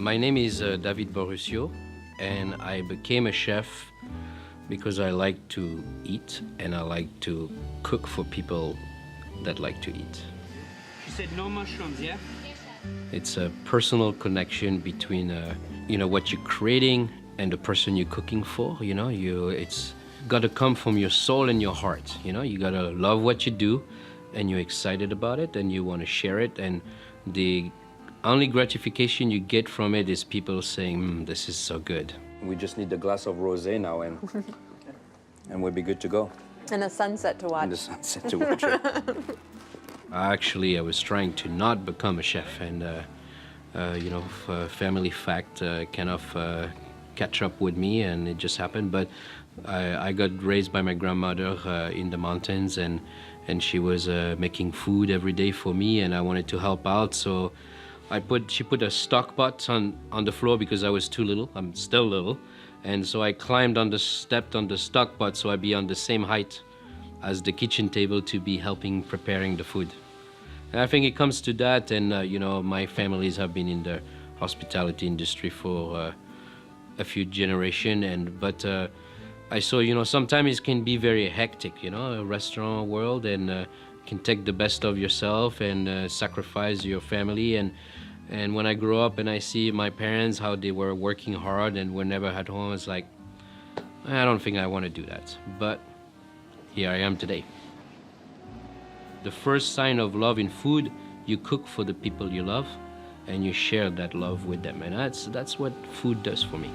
My name is David Baruthio, and I became a chef because I like to eat and I like to cook for people that like to eat. She said no mushrooms, yeah? It's a personal connection between what you're creating and the person you're cooking for. It's got to come from your soul and your heart. You got to love what you do, and you're excited about it, and you want to share it. And the only gratification you get from it is people saying, "This is so good." We just need a glass of rosé now, and we'll be good to go. And a sunset to watch. And the sunset to watch it. Actually, I was trying to not become a chef, and family fact kind of catch up with me, and it just happened. But I got raised by my grandmother in the mountains, and she was making food every day for me, and I wanted to help out. So she put a stock pot on the floor because I was too little. I'm still little, and so I stepped on the stock pot so I'd be on the same height as the kitchen table to be helping preparing the food. And I think it comes to that, and my families have been in the hospitality industry for a few generations, but I saw, sometimes it can be very hectic, a restaurant world, and can take the best of yourself and sacrifice your family. And when I grow up and I see my parents, how they were working hard and were never at home, it's like, I don't think I want to do that. But here I am today. The first sign of love in food, you cook for the people you love, and you share that love with them. And that's what food does for me.